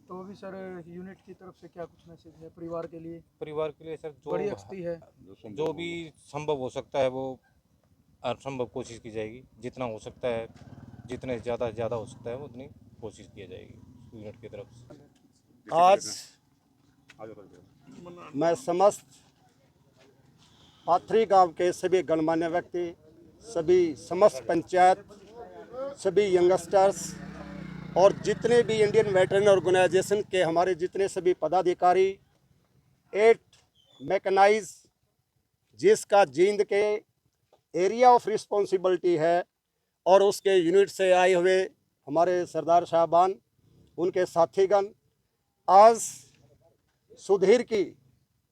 तो अभी sir unit की तरफ से क्या कुछ मैसेज है परिवार के लिए? परिवार के लिए सर बड़ी हस्ती है, जो भी संभव हो सकता है वो असंभव कोशिश की जाएगी। जितना हो सकता है, जितने ज़्यादा से ज़्यादा हो सकता है उतनी कोशिश की जाएगी यूनिट की तरफ से। आज मैं समस्त पाथरी गांव के सभी गणमान्य व्यक्ति, सभी समस्त पंचायत, सभी यंगस्टर्स और जितने भी इंडियन वेटरन ऑर्गेनाइजेशन के हमारे जितने सभी पदाधिकारी, 8 मैकेनाइज जिसका जींद के एरिया ऑफ रिस्पॉन्सिबिलिटी है और उसके यूनिट से आए हुए हमारे सरदार साहबान, उनके साथीगण, आज सुधीर की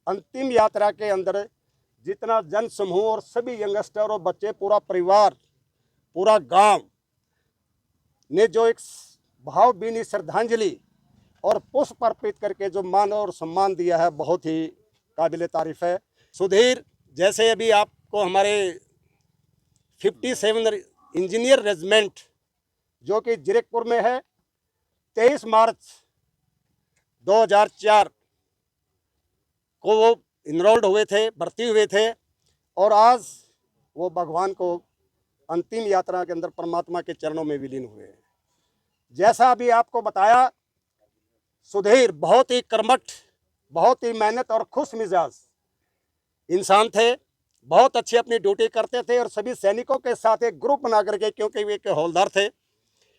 अंतिम यात्रा के अंदर जितना जन समूह और सभी यंगस्टर और बच्चे, पूरा परिवार, पूरा गांव ने जो एक भावभीनी श्रद्धांजलि और पुष्प अर्पित करके जो मान और सम्मान दिया है, बहुत ही काबिल तारीफ है। सुधीर, जैसे अभी आपको हमारे 57 इंजीनियर रेजिमेंट जो कि जीरकपुर में है, 23 मार्च 2004 को वो इनरोल्ड हुए थे, भर्ती हुए थे और आज वो भगवान को अंतिम यात्रा के अंदर परमात्मा के चरणों में विलीन हुए हैं। जैसा अभी आपको बताया, सुधीर बहुत ही कर्मठ, बहुत ही मेहनत और खुश मिजाज इंसान थे, बहुत अच्छी अपनी ड्यूटी करते थे और सभी सैनिकों के साथ एक ग्रुप बना करके, क्योंकि वे एक हौलदार थे,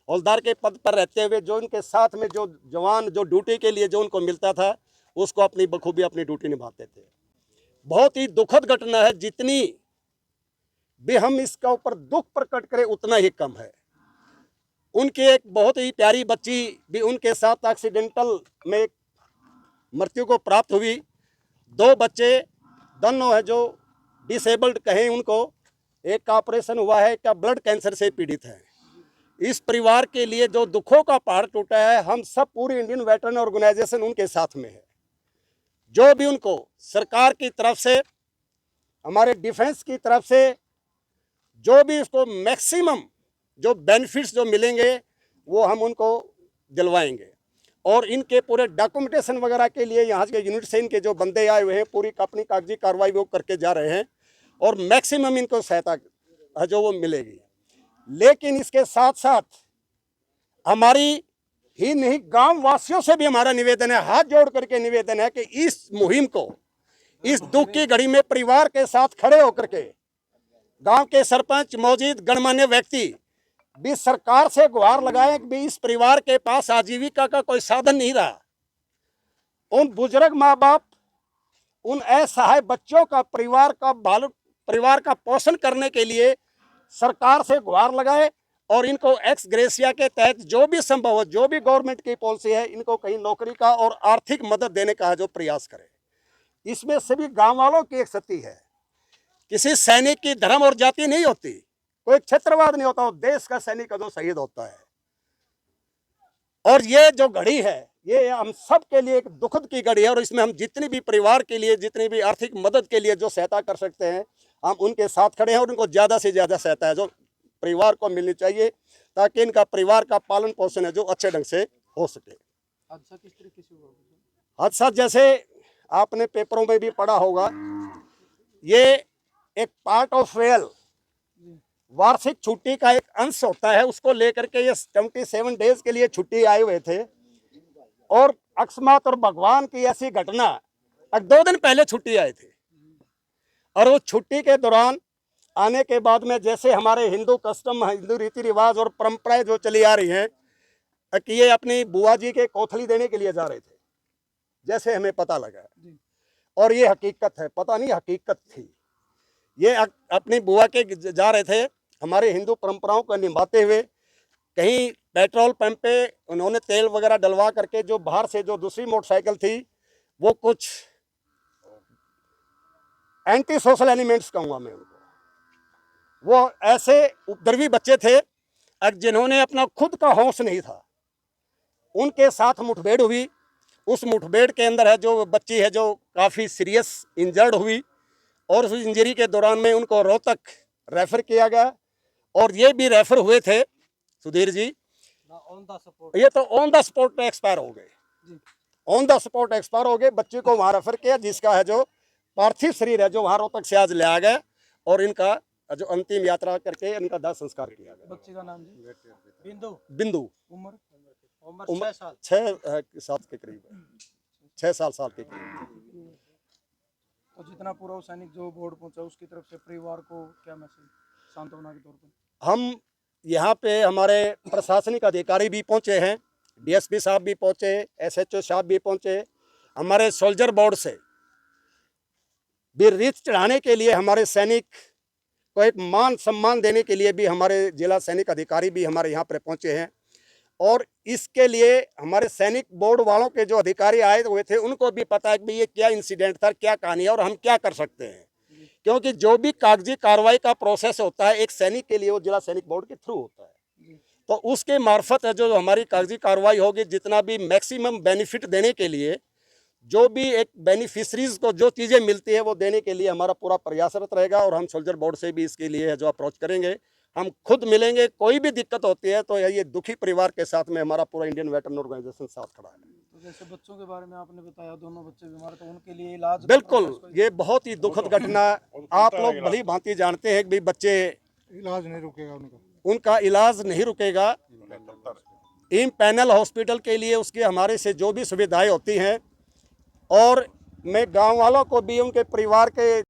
हौलदार के पद पर रहते हुए जो उनके साथ में जो जवान जो ड्यूटी के लिए जो उनको मिलता था उसको अपनी बखूबी अपनी ड्यूटी निभाते थे। बहुत ही दुखद घटना है, जितनी भी हम इसका ऊपर दुख प्रकट करें उतना ही कम है। उनकी एक बहुत ही प्यारी बच्ची भी उनके साथ एक्सीडेंटल में मृत्यु को प्राप्त हुई। 2 बच्चे दोनों है जो डिसेबल्ड कहें उनको, एक का ऑपरेशन हुआ है, एक का ब्लड कैंसर से पीड़ित है। इस परिवार के लिए जो दुखों का पहाड़ टूटा है, हम सब पूरी इंडियन वेटरन ऑर्गेनाइजेशन उनके साथ में है। जो भी उनको सरकार की तरफ से, हमारे डिफेंस की तरफ से जो भी उसको मैक्सिमम जो बेनिफिट्स जो मिलेंगे वो हम उनको दिलवाएंगे। और इनके पूरे डॉक्यूमेंटेशन वगैरह के लिए यहाँ के यूनिट से इनके जो बंदे आए हुए हैं, पूरी अपनी कागजी कार्रवाई वो करके जा रहे हैं और मैक्सिमम इनको सहायता जो वो मिलेगी। लेकिन इसके साथ साथ हमारी ही नहीं, गांव वासियों से भी हमारा निवेदन है, हाथ जोड़ करके निवेदन है कि इस मुहिम को, इस दुख की घड़ी में परिवार के साथ खड़े होकर के गांव के सरपंच, मौजूद गणमान्य व्यक्ति भी सरकार से गुहार लगाए कि इस परिवार के पास आजीविका का कोई साधन नहीं रहा। उन बुजुर्ग माँ बाप, उन असहाय बच्चों का, परिवार का पोषण करने के लिए सरकार से गुहार लगाए और इनको एक्स ग्रेसिया के तहत जो भी संभव हो, जो भी गवर्नमेंट की पॉलिसी है, इनको कहीं नौकरी का और आर्थिक मदद देने का जो प्रयास करे। इसमें सभी गांव वालों की एक सती है। किसी सैनिक की धर्म और जाति नहीं होती, कोई क्षेत्रवाद नहीं होता, देश का सैनिक जो शहीद होता है। और ये जो घड़ी है, ये हम सब के लिए एक दुखद की घड़ी है और इसमें हम जितनी भी परिवार के लिए, जितनी भी आर्थिक मदद के लिए जो सहायता कर सकते हैं, हम उनके साथ खड़े हैं और उनको ज़्यादा से ज़्यादा सहायता है जो परिवार को मिलनी चाहिए, ताकि इनका परिवार का पालन पोषण है जो अच्छे ढंग से हो सके। हादसा किस तरीके से हुआ? हादसा जैसे आपने पेपरों में भी पढ़ा होगा, ये एक पार्ट ऑफ फेयर वार्षिक छुट्टी का एक अंश होता है, उसको लेकर के ये 77 डेज के लिए छुट्टी आए हुए थे और अकस्मात और भगवान की ऐसी घटना, 2 दिन पहले छुट्टी आए थे और वो छुट्टी के दौरान आने के बाद में जैसे हमारे हिंदू कस्टम, हिंदू रीति रिवाज और परंपराएं जो चली आ रही हैं कि ये अपनी बुआ जी के कोथली देने के लिए जा रहे थे, जैसे हमें पता लगा। और ये हकीकत है, पता नहीं हकीकत थी। ये अपनी बुआ के जा रहे थे, हमारे हिंदू परंपराओं को निभाते हुए। कहीं पेट्रोल पंप पे उन्होंने तेल वगैरह डलवा करके जो बाहर से जो दूसरी मोटरसाइकिल थी, वो कुछ एंटी सोशल एलिमेंट्स कहूँगा मैं उनको, वो ऐसे उपद्रवी बच्चे थे जिन्होंने अपना खुद का होश नहीं था, उनके साथ मुठभेड़ हुई। उस मुठभेड़ के अंदर है जो बच्ची है जो काफ़ी सीरियस इंजर्ड हुई और उस इंजरी के दौरान में उनको रोहतक रेफर किया गया और ये भी रेफर हुए थे सुधीर जी, ये तो ऑन द स्पॉट पे एक्सपायर हो गए, ऑन द स्पॉट एक्सपायर हो गए। बच्चे को वहाँ रेफर किया, जिसका है जो पार्थिव शरीर है जो वहाँ रोहतक से आज लाया गया और इनका जो अंतिम यात्रा करके इनका दाह संस्कार किया गया। बच्चे का नाम जी? बिंदु उम्र? उम्र 6-7 के करीब है, 6-7 साल के करीब। तो जितना पूर्व सैनिक जो बोर्ड पहुंचा उसकी तरफ से परिवार को क्या मैसेज सांत्वना के तौर पर? हम यहाँ पे हमारे प्रशासनिक अधिकारी भी पहुँचे हैं, डीएसपी साहब भी पहुँचे, एसएचओ साहब भी पहुँचे। हमारे सोल्जर बोर्ड से भी रीत चढ़ाने के लिए, हमारे सैनिक को एक मान सम्मान देने के लिए भी हमारे जिला सैनिक अधिकारी भी हमारे यहाँ पर पहुँचे हैं। और इसके लिए हमारे सैनिक बोर्ड वालों के जो अधिकारी आए हुए थे उनको भी पता है कि ये क्या इंसिडेंट था, क्या कहानी है और हम क्या कर सकते हैं, क्योंकि जो भी कागजी कार्रवाई का प्रोसेस होता है एक सैनिक के लिए वो जिला सैनिक बोर्ड के थ्रू होता है। तो उसके मार्फत है जो हमारी कागजी कार्रवाई होगी, जितना भी मैक्सिमम बेनिफिट देने के लिए, जो भी एक बेनिफिशरीज को जो चीज़ें मिलती है वो देने के लिए हमारा पूरा प्रयासरत रहेगा। और हम सोल्जर बोर्ड से भी इसके लिए जो अप्रोच करेंगे, हम खुद मिलेंगे, कोई भी दिक्कत होती है तो ये दुखी परिवार के साथ में हमारा पूरा इंडियन वेटरन ऑर्गेनाइजेशन साथ खड़ा है। तो जैसे बच्चों के बारे में आपने बताया, दोनों बच्चे बीमार थे, उनके लिए इलाज? बिल्कुल, ये बहुत ही दुखद घटना, आप लोग भली भांति जानते हैं कि बच्चे इलाज नहीं रुकेगा उनका इलाज नहीं रुकेगा। इन पैनल हॉस्पिटल के लिए उसकी हमारे से जो भी सुविधाएं होती हैं, और मैं गांव वालों को भी उनके परिवार के